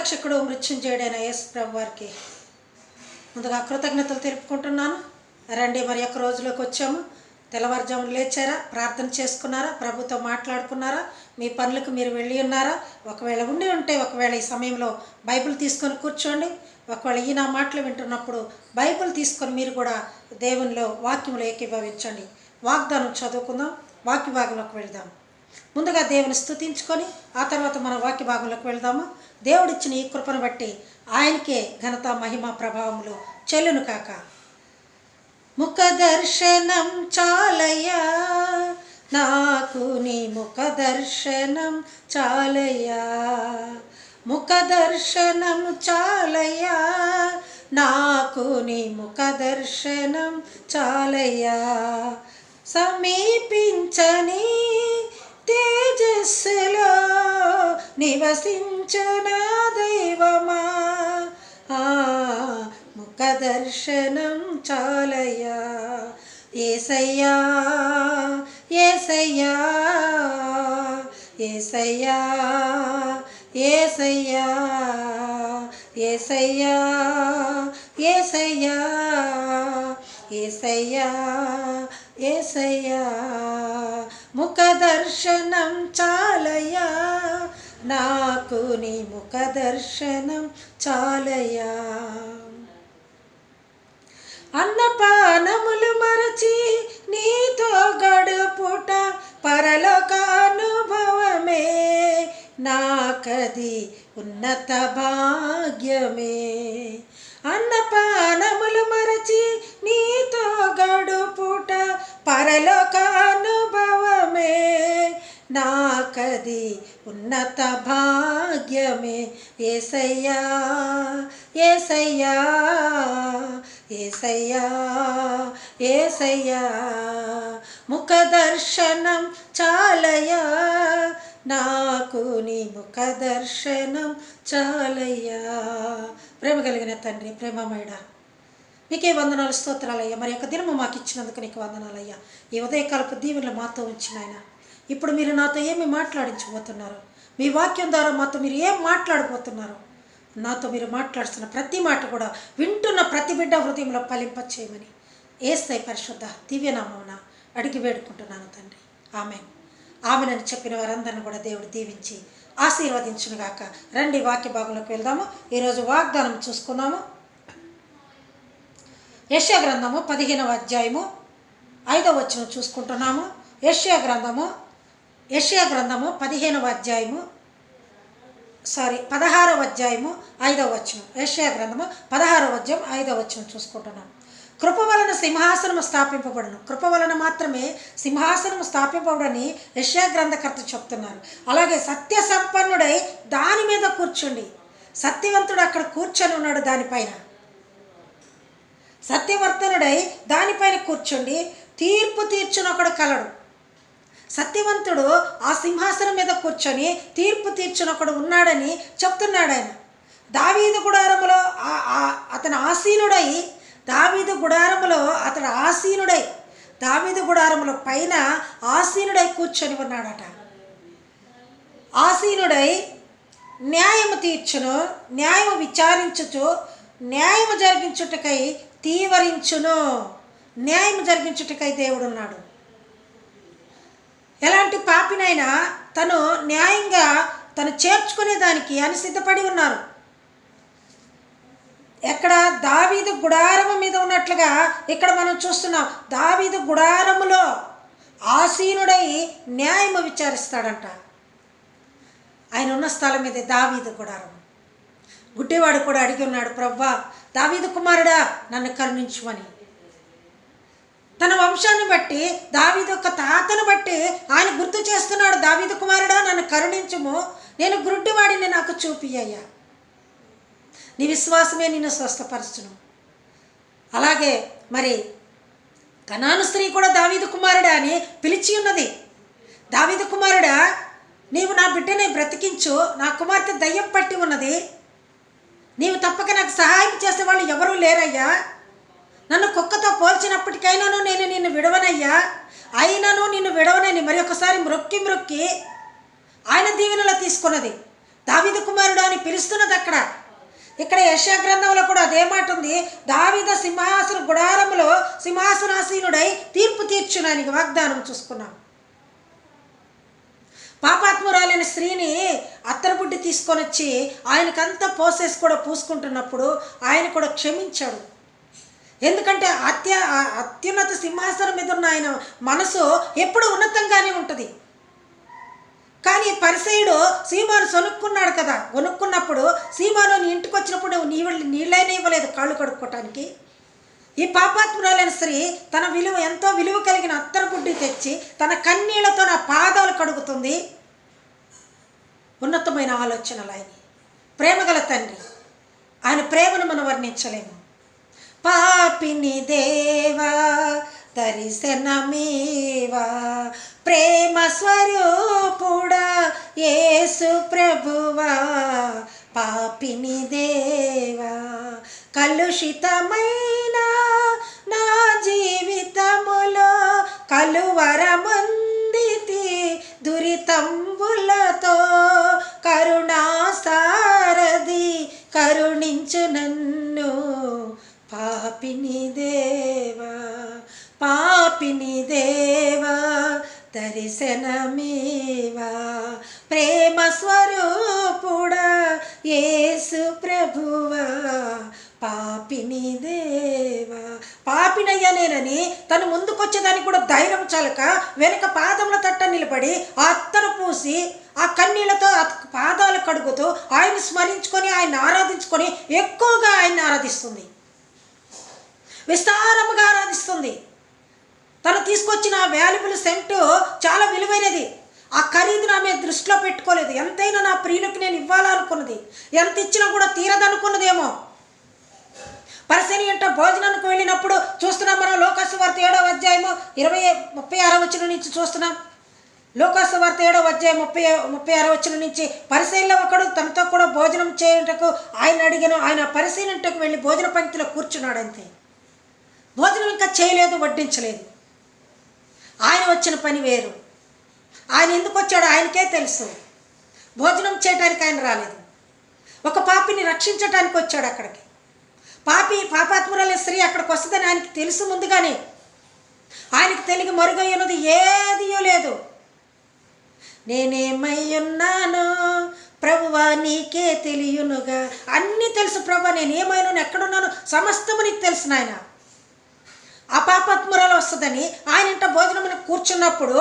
రక్షకుడు మృత్యుంజయుడైన యేసు ప్రభు వారికి ముందుగా కృతజ్ఞతలు తెలుపుకుంటున్నాను. రండి, మరి యొక్క రోజులోకి వచ్చాము. తెల్లవారుజామున లేచారా, ప్రార్థన చేసుకున్నారా, ప్రభుతో మాట్లాడుకున్నారా, మీ పనులకు మీరు వెళ్ళి ఉన్నారా? ఒకవేళ ఉండి ఉంటే ఒకవేళ ఈ సమయంలో బైబిల్ తీసుకొని కూర్చోండి. ఒకవేళ ఈ నా మాటలు వింటున్నప్పుడు బైబిల్ తీసుకొని మీరు కూడా దేవునిలో వాక్యంలో ఏకీభవించండి. వాగ్దానం చదువుకుందాం, వాక్య భాగంలోకి వెళ్దాం. ముందుగా దేవుని స్తుతించుకొని ఆ తర్వాత మన వాక్య భాగంలోకి వెళ్దాము. దేవుడిచ్చిన ఈ కృపను బట్టి ఆయనకే ఘనత మహిమ ప్రభావములు చెల్లును కాక. ముఖ దర్శనం చాలయ్యా నాకు, నీ ముఖ దర్శనం చాలయ్యా, ముఖ దర్శనం చాలయ్యా నాకు, నీ ముఖ దర్శనం చాలయ్యా. సమీపించని తేజస్సులో నివసించునా దైవమా, ముఖ దర్శనం చాలయ్యా. యేసయ్యా యేసయ్యా యేసయ్యా యేసయ్యా యేసయ్యా యేసయ్యా యేసయ్యా యేసయ్యా, ముఖ దర్శనం చాలయ్యా నాకు, నీ ముఖ దర్శనం చాలయ్యా. అన్నపానములు మరచి నీతో గడుపుట పరలోక అనుభవమే, నాకది ఉన్నత భాగ్యమే. అన్నపానములు మరచి నీతో గడుపుట పరలోక అనుభవమే, నాకది ఉన్నత భాగ్యమే. యేసయ్యా యేసయ్యా యేసయ్యా యేసయ్యా, ముఖ దర్శనం చాలయ్యా నాకు, నీ ముఖ దర్శనం చాలయ్యా. ప్రేమ కలిగిన తండ్రి, ప్రేమమయుడా, నీకే వందనాలు, స్తోత్రాలయ్యా. మరి యొక్క దినము మాకు ఇచ్చినందుకు నీకు వందనాలయ్యా. ఈ ఉదయకాలపు దీవెనలు మాతో ఉంచిన ఆయన, ఇప్పుడు మీరు నాతో ఏమి మాట్లాడించబోతున్నారు, మీ వాక్యం ద్వారా మాతో మీరు ఏం మాట్లాడబోతున్నారు, నాతో మీరు మాట్లాడుతున్న ప్రతి మాట కూడా వింటున్న ప్రతి బిడ్డ హృదయంలో ఫలింపచేయమని యేసయ్య పరిశుద్ధ దివ్యనామమున అడిగి వేడుకుంటున్నాను తండ్రి. ఆమెన్ ఆమెనని చెప్పిన వారందరిని కూడా దేవుడు దీవించి ఆశీర్వదించునుగాక. రండి, వాక్య భాగంలోకి వెళ్దాము. ఈరోజు వాగ్దానం చూసుకున్నాము. యెషయా గ్రంథము 15వ అధ్యాయము 5వ వచనం చూసుకుంటున్నాము. యెషయా గ్రంథము 15వ అధ్యాయము 16వ అధ్యాయము 5వ వచనం. యెషయా గ్రంథము 16వ అధ్యాయం 5వ వచనం చూసుకుంటున్నాము. కృప వలన సింహాసనము స్థాపింపబడును, కృప వలన మాత్రమే సింహాసనము స్థాపింపబడని యెషయా గ్రంథకర్త చెప్తున్నారు. అలాగే సత్య సంపన్నుడై దాని మీద కూర్చోండి. సత్యవంతుడు అక్కడ కూర్చొని ఉన్నాడు, దానిపైన సత్యవర్తనుడై దానిపైన కూర్చోండి. తీర్పు తీర్చునొకడు కలడు. సత్యవంతుడు ఆ సింహాసనం మీద కూర్చొని తీర్పు తీర్చునొకడు ఉన్నాడని చెప్తున్నాడు ఆయన. దావీదు గుడారములో అతను ఆసీనుడై, దావీదు గుడారములో అతడు ఆసీనుడై, దావీదు గుడారములో పైన ఆసీనుడై కూర్చొని ఉన్నాడట. ఆసీనుడై న్యాయము తీర్చును, న్యాయము విచారించుచు, న్యాయము జరిగించుటకై తీవరించును. న్యాయము జరిగించుటకై దేవుడున్నాడు. ఎలాంటి పాపినైనా తను న్యాయంగా తను చేర్చుకునేదానికి అని సిద్ధపడి ఉన్నారు. ఎక్కడ దావీదు గుడారము మీద ఉన్నట్లుగా ఇక్కడ మనం చూస్తున్నాం. దావీదు గుడారములో ఆసీనుడై న్యాయము విచారిస్తాడంట. ఆయన ఉన్న స్థలం మీద దావీదు గుడారం. గుడ్డివాడు కూడా అడిగి ఉన్నాడు, ప్రభువా దావీదు కుమారుడా నన్ను కరుణించుమని. తన వంశాన్ని బట్టి, దావీదు యొక్క తాతను బట్టి ఆయన గుర్తు చేస్తున్నాడు, దావీదు కుమారుడా నన్ను కరుణించుము, నేను గుడ్డివాడిని, నాకు చూపియ్యా, నీ విశ్వాసమే నిన్ను స్వస్థపరచును. అలాగే మరి కనాను స్త్రీ కూడా దావీదు కుమారుడా అని పిలిచి ఉన్నది. దావీదు కుమారుడా నీవు నా బిడ్డని బ్రతికించు, నా కుమార్తె దయ్యం పట్టి ఉన్నది, నీవు తప్పక నాకు సహాయం చేసే వాళ్ళు ఎవరూ లేరయ్యా, నన్ను కుక్కతో పోల్చినప్పటికైనాను నేను నిన్ను విడవనయ్యా, అయినను నిన్ను విడవనని మరి ఒకసారి మ్రొక్కి ఆయన దీవెనలో తీసుకున్నది. దావీదు కుమారుడు అని పిలుస్తున్నది అక్కడ. ఇక్కడ యెషయా గ్రంథంలో కూడా అదే మాట ఉంది. దావీదు సింహాసన గుడారములో సింహాసనాసీనుడై తీర్పు తీర్చునానికి వాగ్దానం చూసుకున్నాం. పాపాత్మురాలైన స్త్రీని అత్తరబుడ్డి తీసుకొని వచ్చి ఆయనకంతా పోసేసి కూడా పూసుకుంటున్నప్పుడు ఆయన కూడా క్షమించాడు. ఎందుకంటే అత్యున్నత సింహాసనం మీద ఉన్న ఆయన మనసు ఎప్పుడు ఉన్నతంగానే ఉంటుంది. కానీ పరిసయుడు సీమోను సొనుక్కున్నాడు కదా, కొనుక్కున్నప్పుడు సీమోను నీ ఇంటికి వచ్చినప్పుడు నీళ్ళైనా ఇవ్వలేదు కాళ్ళు కడుక్కోవటానికి. ఈ పాపాత్మురాలైన స్త్రీ తన ఎంతో విలువ కలిగిన అత్తరబుడ్డి తెచ్చి తన కన్నీళ్లతో నా పాదాలు కడుగుతుంది. ఉన్నతమైన ఆలోచనలు ఆయన, ప్రేమగల తండ్రి. ఆయన ప్రేమను మనం వర్ణించలేము. పాపిని దేవా దర్శనమీవా, ప్రేమ స్వరూపుడా యేసు ప్రభువా. పాపిని దేవా కలుషితమైన నా జీవితములో కలువరమందితి దురితంబులతో, కరుణాసారథి కరుణించు నన్ను. పాపిని దేవా పాపిని దేవా దర్శనమీవా, ప్రేమ స్వరూపుడా యేసు ప్రభువా. పాపిని దేవా. పాపినయ్యా నేనని తను ముందుకొచ్చేదానికి కూడా ధైర్యం చాలక వెనక పాదముల తట్ట నిలబడి ఆ అత్తరు పూసి ఆ కన్నీళ్లతో పాదాలు కడుగుతూ ఆయన స్మరించుకొని ఆయన ఆరాధించుకొని ఎక్కువగా ఆయన ఆరాధిస్తుంది, విస్తారముగా ఆరాధిస్తుంది. తను తీసుకొచ్చిన వాల్యుబుల్ సెంటు చాలా విలువైనది. ఆ ఖరీదును ఆమె దృష్టిలో పెట్టుకోలేదు. ఎంతైనా నా ప్రియులకు నేను ఇవ్వాలనుకున్నది, ఎంత ఇచ్చినా కూడా తీరదనుకున్నదేమో. పరిసయ్యుని ఇంట భోజనానికి వెళ్ళినప్పుడు చూస్తున్నాం మనం. లోకాసు వార్త 7వ అధ్యాయము 36వ వచనం నుంచి చూస్తున్నాం. లోకాసు వార్త 7వ అధ్యాయం 36వ వచనం నుంచి పరిసయ్యుల్లో ఒకడు తనతో కూడా భోజనం చేయుటకు ఆయన అడిగాను. ఆయన పరిసయ్యుని ఇంటకు వెళ్ళి భోజన పంక్తిలో కూర్చున్నాడు. అంతే, భోజనం ఇంకా చేయలేదు, వడ్డించలేదు. ఆయన వచ్చిన పని వేరు. ఆయన ఎందుకు వచ్చాడో ఆయనకే తెలుసు. భోజనం చేయడానికి ఆయన రాలేదు, ఒక పాపిని రక్షించడానికి వచ్చాడు అక్కడికి. పాపాత్మురాలైన స్త్రీ అక్కడికి వస్తుందని ఆయనకి తెలుసు ముందుగానే. ఆయనకి తెలిగి మరుగయ్యున్నది ఏదియో లేదు. నేనేమై ఉన్నానో ప్రభువా నీకే తెలియనుగా. అన్నీ తెలుసు ప్రభువా, నేనేమైనా ఎక్కడున్నాను సమస్తము నీకు తెలుసు నాయన. ఆ పాపాత్మురాలు వస్తుందని ఆయన ఇంట భోజనమును కూర్చున్నప్పుడు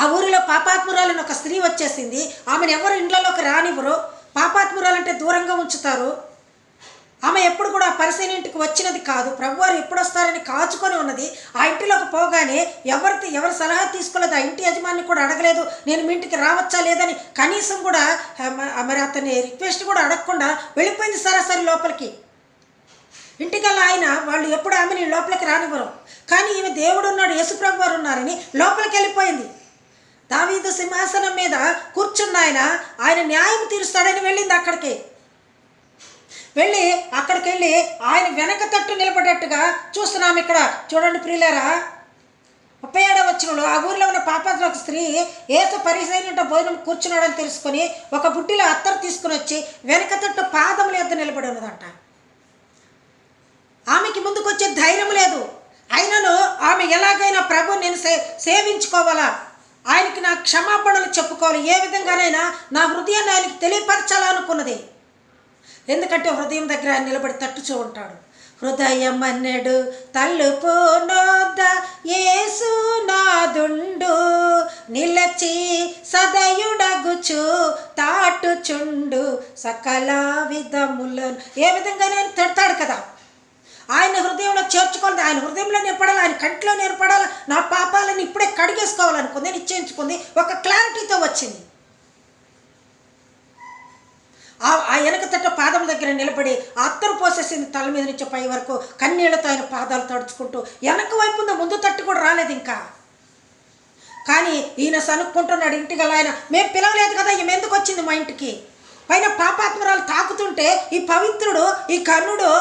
ఆ ఊరిలో పాపాత్మురాలని ఒక స్త్రీ వచ్చేసింది. ఆమెను ఎవరు ఇండ్లలోకి రానివ్వరు. పాపాత్మురాలంటే దూరంగా ఉంచుతారు. ఆమె ఎప్పుడు కూడా పరిసయ్యుని ఇంటికి వచ్చినది కాదు. ప్రభువారు ఎప్పుడు వస్తారని కాచుకొని ఉన్నది. ఆ ఇంటిలోకి పోగానే ఎవరి సలహా తీసుకోలేదు. ఆ ఇంటి యజమాని కూడా అడగలేదు నేను మీ ఇంటికి రావచ్చా లేదని. కనీసం కూడా మరి అతని రిక్వెస్ట్ కూడా అడగకుండా వెళ్ళిపోయింది సరాసరి లోపలికి. ఇంటికల్లా ఆయన వాళ్ళు ఎప్పుడు ఆమెని లోపలికి రానివ్వరు. కానీ ఈమె దేవుడు ఉన్నాడు, యేసుప్రభు వారు ఉన్నారని లోపలికి వెళ్ళిపోయింది. దావీదు సింహాసనం మీద కూర్చున్న ఆయన న్యాయం తీరుస్తాడని వెళ్ళింది. అక్కడికి వెళ్ళి ఆయన వెనక తట్టు నిలబడేట్టుగా చూస్తున్నాం. ఇక్కడ చూడండి ప్రియులారా, 37వ వచనంలో ఆ ఊరిలో ఉన్న పాపాత్మ ఒక స్త్రీ యేసు పరిసయ్యుని భోజనం కూర్చున్నాడని తెలుసుకొని ఒక బుడ్డిలో అత్తరు తీసుకుని వచ్చి వెనక తట్టు పాదముల యొద్ద నిలబడి ఉన్నదంట. ఆమెకి ముందుకు వచ్చే ధైర్యం లేదు. అయినను ఆమె ఎలాగైనా ప్రభు నేను సేవించుకోవాలా, ఆయనకి నా క్షమాపణలు చెప్పుకోవాలి, ఏ విధంగానైనా నా హృదయాన్ని ఆయనకి తెలియపరచాలనుకున్నది. ఎందుకంటే హృదయం దగ్గర ఆయన నిలబడి తట్టుచూ ఉంటాడు. హృదయం అన్నడు తలుపు నొద్ద యేసు నాదుండు, నిలచి సదయుడగుచు తాటుచుండు సకల విధములను. ఏ విధంగా నేను తిడతాడు కదా, ఆయన హృదయంలో చేర్చుకోవాలి. ఆయన హృదయంలో నింపడాలి, ఆయన కంటిలో నింపడాలి. నా పాపాలను ఇప్పుడే కడిగేసుకోవాలనుకుంది, నిశ్చయించుకుంది. ఒక క్లారిటీతో వచ్చింది. ఆ వెనక తట్ట పాదం దగ్గర నిలబడి అత్తరు పోసేసింది తల మీద నుంచి పై వరకు. కన్నీళ్లతో ఆయన పాదాలు తడుచుకుంటూ వెనక వైపు ఉంది, ముందు తట్టు కూడా రాలేదు ఇంకా. కానీ ఈయన సనుక్కుంటున్నాడు ఇంటికి. ఆయన మేము పిలవలేదు కదా, ఈమె ఎందుకు వచ్చింది మా ఇంటికి? పైన పాపాత్మరాలు తాకుతుంటే ఈ పవిత్రుడు, ఈ కర్ణుడు,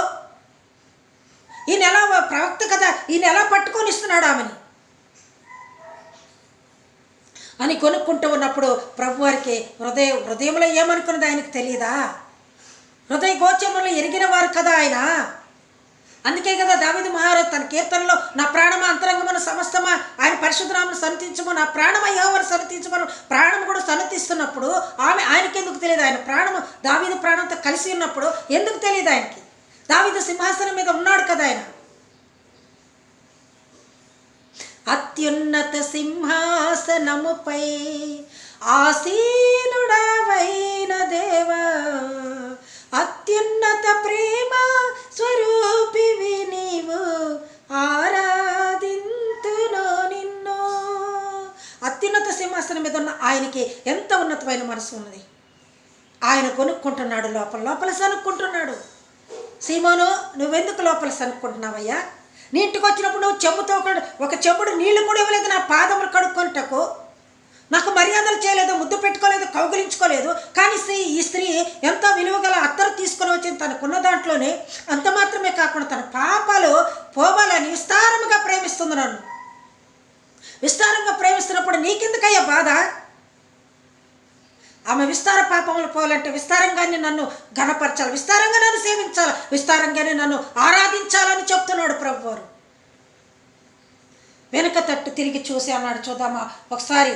ఈయన ఎలా ప్రవక్త కదా, ఈయన ఎలా పట్టుకొని ఇస్తున్నాడు ఆమెని? అని కొనుక్కుంటూ ఉన్నప్పుడు ప్రభువారికి హృదయంలో ఏమనుకున్నది ఆయనకు తెలియదా? హృదయ గోచరములు ఎరిగిన వారు కదా ఆయన. అందుకే కదా దావీదు మహారాజు తన కీర్తనలో నా ప్రాణమ అంతరంగమును సమస్తమా ఆయన పరిశుద్ధనామను సన్నతించము, నా ప్రాణమ యెహోవాను సన్నతించమను. ప్రాణం కూడా సన్నతిస్తున్నప్పుడు ఆయనకి ఎందుకు తెలియదు? ఆయన ప్రాణము దావీదు ప్రాణంతో కలిసి ఉన్నప్పుడు ఎందుకు తెలియదు ఆయనకి? దావీదు సింహాసనం మీద ఉన్నాడు కదా ఆయన. అత్యున్నత సింహాసనముపై ఆసీనుడవైన దేవా, అత్యున్నత ప్రేమ స్వరూపివి నీవు, ఆరాధింతును నిన్ను. అత్యున్నత సింహాసనం మీద ఉన్న ఆయనకి ఎంత ఉన్నతమైన మనసు ఉన్నది. ఆయన కొనుక్కుంటున్నాడు, లోపల సనుక్కుంటున్నాడు. సీమోను, నువ్వెందుకు లోపల సనుక్కుంటున్నావయ్యా? నీ ఇంటికి వచ్చినప్పుడు నువ్వు చెంబుతో ఒక చెంబుడు నీళ్లు కూడా ఇవ్వలేదు నా పాదములు కడుక్కొనుటకు. నాకు మర్యాదలు చేయలేదు, ముద్దు పెట్టుకోలేదు, కౌగిలించుకోలేదు. కానీ ఈ స్త్రీ ఎంతో విలువగల అత్తరు తీసుకొని వచ్చింది తనకున్న దాంట్లోనే. అంత మాత్రమే కాకుండా తన పాపాలు పోవాలని విస్తారముగా ప్రేమిస్తుంది నన్ను. విస్తారంగా ప్రేమిస్తున్నప్పుడు నీకెందుకయ్యా బాధ? ఆమె విస్తార పాపములు పోవాలంటే విస్తారంగానే నన్ను ఘనపరచాలి, విస్తారంగా నన్ను సేవించాలి, విస్తారంగానే నన్ను ఆరాధించాలని చెప్తున్నాడు ప్రభువారు. వెనుక తట్టు తిరిగి చూసి అన్నాడు, చూద్దామా ఒకసారి,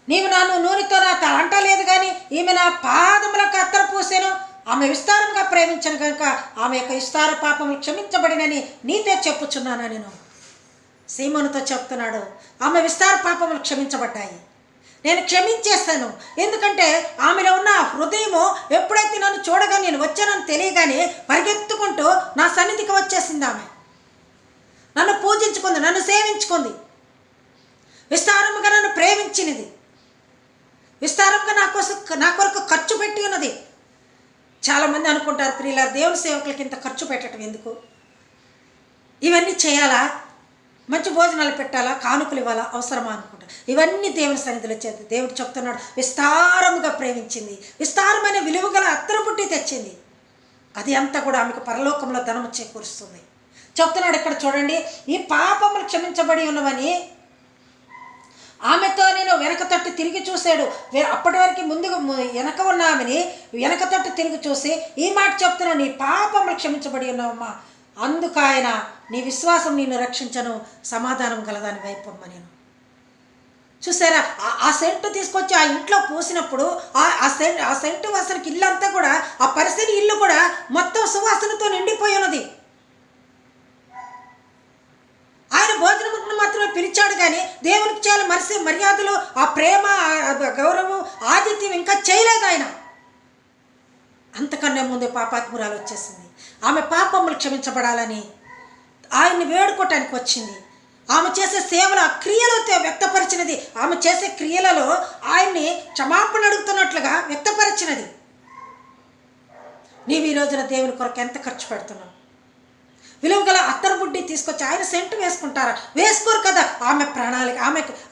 నీవు నన్ను నూనెతో నాకు అంటలేదు కానీ ఈమె నా పాదములకు అత్తరు పూసాను. ఆమె విస్తారంగా ప్రేమించను కనుక ఆమె యొక్క విస్తార పాపములు క్షమించబడినని నీతో చెప్పుచున్నాను. నేను సీమోనుతో చెప్తున్నాడు, ఆమె విస్తార పాపములు క్షమించబడ్డాయి, నేను క్షమించేస్తాను. ఎందుకంటే ఆమెలో ఉన్న హృదయము ఎప్పుడైతే నన్ను చూడగా నేను వచ్చానని తెలియగానే పరిగెత్తుకుంటూ నా సన్నిధికి వచ్చేసింది. ఆమె నన్ను పూజించుకుంది, నన్ను సేవించుకుంది, విస్తారముగా నన్ను ప్రేమించినది, విస్తారంగా నా కొరకు ఖర్చు పెట్టి ఉన్నది. చాలామంది అనుకుంటారు, ప్రియులారా, దేవుని సేవకులకి ఇంత ఖర్చు పెట్టడం ఎందుకు? ఇవన్నీ చేయాలా? మంచి భోజనాలు పెట్టాలా? కానుకలు ఇవ్వాలా? అవసరమా అనుకుంటారు. ఇవన్నీ దేవుని సన్నిధిలో చేద్దాం. దేవుడు చెప్తున్నాడు, విస్తారముగా ప్రేమించింది, విస్తారమైన విలువగల అత్తరు పుట్టి తెచ్చింది. అది అంతా కూడా ఆమెకు పరలోకంలో ధనము చేకూరుస్తుంది. చెప్తున్నాడు ఇక్కడ చూడండి, ఈ పాపములు క్షమించబడి ఉన్నవని ఆమెతో నేను వెనక తట్టు తిరిగి చూశాడు. అప్పటి వరకు ముందుగా వెనక ఉన్న ఆమెని వెనక తట్టు తిరిగి చూసి ఈ మాట చెప్తున్నాను, నీ పాపములు క్షమించబడి ఉన్నావమ్మా, అందుకు ఆయన నీ విశ్వాసం నిన్ను రక్షించను, సమాధానం గలదాని వైపమ్మ. నేను చూసారా, ఆ సెంటు తీసుకొచ్చి ఆ ఇంట్లో పూసినప్పుడు ఆ సెంటు వాసనకి ఇల్లంతా కూడా, ఆ పరిస్థితి ఇల్లు కూడా మొత్తం సువాసనతో నిండిపోయి ఉన్నది. ఆయన భోజనం మాత్రమే పిలిచాడు కానీ దేవునికి చాలా మర్యాదలు, ఆ ప్రేమ, గౌరవం, ఆతిథ్యం ఇంకా చేయలేదు ఆయన. అంతకన్నా ముందే పాపాత్మురాలు వచ్చేసింది. ఆమె పాపములు క్షమించబడాలని ఆయన్ని వేడుకోవటానికి వచ్చింది. ఆమె చేసే సేవలు, ఆ క్రియలతో వ్యక్తపరిచినది. ఆమె చేసే క్రియలలో ఆయన్ని క్షమాపణ అడుగుతున్నట్లుగా వ్యక్తపరిచినది. నీవు ఈ రోజున దేవుని కొరకు ఎంత ఖర్చు పెడుతున్నావు? విలువగల అత్తరు బుడ్డి తీసుకొచ్చి ఆయన సెంటు వేసుకుంటారా? వేసుకోరు కదా. ఆమె ప్రణాళిక,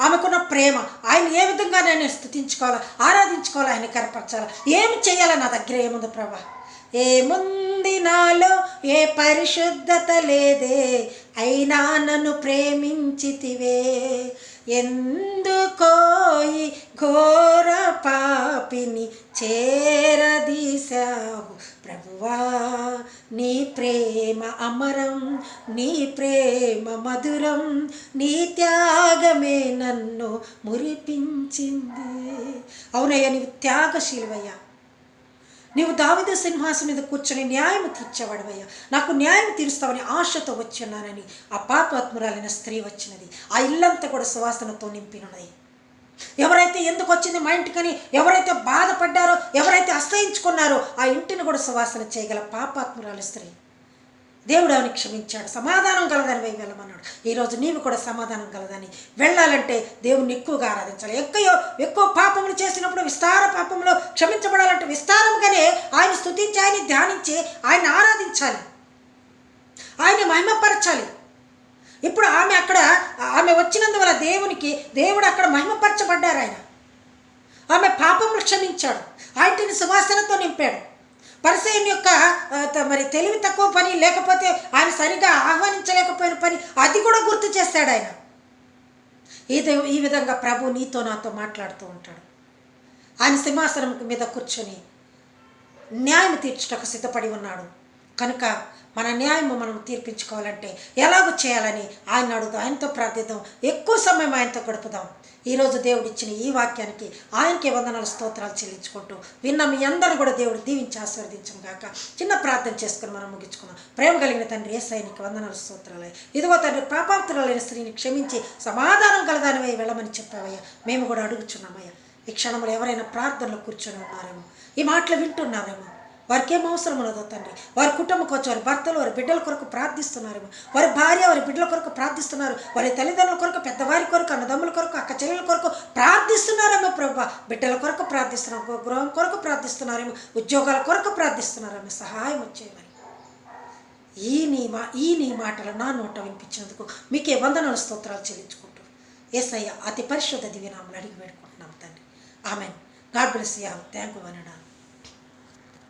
ఆమెకున్న ప్రేమ, ఆయన ఏ విధంగా నేను స్తుతించుకోవాలా, ఆరాధించుకోవాలా, ఆయన కనపరచాలా, ఏమి చేయాలా? నా దగ్గర ఏముంది ప్రభా? ఏముంది నాలో? ఏ పరిశుద్ధత లేదే, అయినా నన్ను ప్రేమించితివే. ఎందుకో ఈ ఘోర పాపిని చేరదీశావు ప్రభువా. నీ ప్రేమ అమరం, నీ ప్రేమ మధురం, నీ త్యాగమే నన్ను మురిపించింది. అవునయ్యా, నీవు త్యాగశీలవయ్యా. నీవు దావీదు సింహాసనం మీద కూర్చొని న్యాయం తీర్చేవాడవయ్యా. నాకు న్యాయం తీరుస్తావని ఆశతో వచ్చున్నానని ఆ పాపాత్మురాలైన స్త్రీ వచ్చినది. ఆ ఇల్లంతా కూడా సువాసనతో నింపినది. ఎవరైతే ఎందుకు వచ్చింది మా ఇంటికని ఎవరైతే బాధపడ్డారో, ఎవరైతే అసహించుకున్నారో ఆ ఇంటిని కూడా సువాసన చేయగల పాపాత్మురాలు స్త్రీ. దేవుడు ఆమెను క్షమించాడు, సమాధానం గలదని వెళ్ళమన్నాడు. ఈరోజు నీవు కూడా సమాధానం గలదని వెళ్ళాలంటే దేవుని ఎక్కువగా ఆరాధించాలి. ఎక్కువ పాపములు చేసినప్పుడు విస్తార పాపములు క్షమించబడాలంటే విస్తారంగానే ఆయన స్తుతించి, ఆయన ధ్యానించి, ఆయన ఆరాధించాలి, ఆయన మహిమపరచాలి. ఇప్పుడు ఆమె వచ్చినందువల్ల దేవుడు అక్కడ మహిమపరచబడ్డారు. ఆమె పాపములు క్షమించాడు, ఆ ఇంటిని సువాసనతో నింపాడు. పరిసయ్యుని యొక్క తెలివి తక్కువ పని, లేకపోతే ఆయన సరిగా ఆహ్వానించలేకపోయిన పని, అది కూడా గుర్తు చేస్తాడు ఆయన. ఈ విధంగా ప్రభు నీతో నాతో మాట్లాడుతూ ఉంటాడు. ఆయన సింహాసనం మీద కూర్చొని న్యాయం తీర్చుటకు సిద్ధపడి ఉన్నాడు. కనుక మన న్యాయము మనం తీర్పించుకోవాలంటే ఎలాగో చేయాలని ఆయన అడుగుదాం, ఆయనతో ప్రార్థిద్దాం, ఎక్కువ సమయం ఆయనతో గడుపుదాం. ఈరోజు దేవుడు ఇచ్చిన ఈ వాక్యానికి ఆయనకి వందనాలు స్తోత్రాలు చెల్లించుకుంటూ విన్న మీ అందరూ కూడా దేవుడు దీవించి ఆశీర్వదించను గాక. చిన్న ప్రార్థన చేసుకుని మనం ముగించుకున్నాం. ప్రేమ కలిగిన తండ్రి యేసయ్యనికి వందనాలు స్తోత్రాలు. ఇదిగో తండ్రి, పాపాత్తురాలైన స్త్రీని క్షమించి సమాధానం కలదానివై వెళ్ళమని చెప్పావయ్యా. మేము కూడా అడుగుచున్నామయ్యా. ఈ క్షణంలో ఎవరైనా ప్రార్థనలో కూర్చొని ఉన్నారేమో, ఈ మాటలు వింటున్నారేమో, వారికి ఏం అవసరం ఉన్నదో తండ్రి, వారి కుటుంబం కోసం, వారి భర్తలు, వారి బిడ్డల కొరకు ప్రార్థిస్తున్నారేమో, వారి భార్య, వారి బిడ్డల కొరకు ప్రార్థిస్తున్నారు, వారి తల్లిదండ్రుల కొరకు, పెద్దవారి కొరకు, అన్నదమ్ముల కొరకు, అక్క చెల్లెల కొరకు ప్రార్థిస్తున్నారేమో ప్రభు. బిడ్డల కొరకు ప్రార్థిస్తున్నారు, గృహం కొరకు ప్రార్థిస్తున్నారేమో, ఉద్యోగాల కొరకు ప్రార్థిస్తున్నారేమో. సహాయం వచ్చేయమని ఈ నీ మాటలు నా నోట వినిపించినందుకు మీకే వందనాలు స్తోత్రాలు చెల్లించుకుంటూ యేసయ్య అతి పరిశుద్ధ దివ్యనామములో అడిగి వేడుకుంటున్నాం తండ్రి. Amen. God bless you all. Thank you.